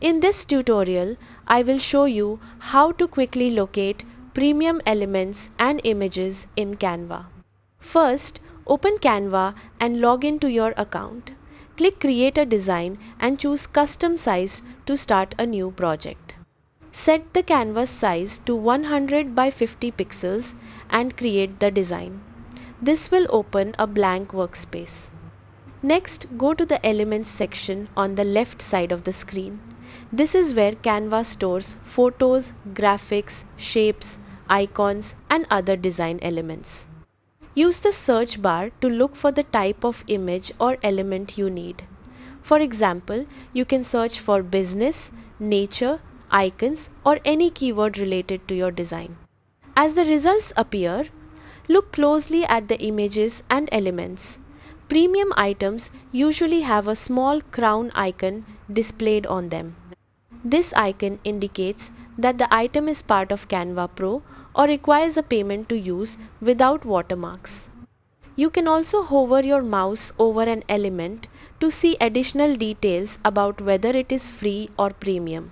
In this tutorial, I will show you how to quickly locate premium elements and images in Canva. First, open Canva and log into your account. Click Create a Design and choose Custom Size to start a new project. Set the canvas size to 100 by 50 pixels and create the design. This will open a blank workspace. Next, go to the Elements section on the left side of the screen. This is where Canva stores photos, graphics, shapes, icons, and other design elements. Use the search bar to look for the type of image or element you need. For example, you can search for business, nature, icons, or any keyword related to your design. As the results appear, look closely at the images and elements. Premium items usually have a small crown icon displayed on them. This icon indicates that the item is part of Canva Pro or requires a payment to use without watermarks. You can also hover your mouse over an element to see additional details about whether it is free or premium.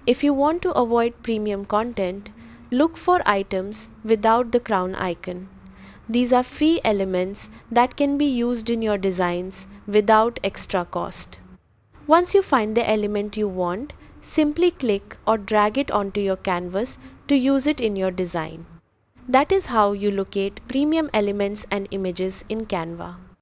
If you want to avoid premium content, look for items without the crown icon. These are free elements that can be used in your designs without extra cost. Once you find the element you want, simply click or drag it onto your canvas to use it in your design. That is how you locate premium elements and images in Canva.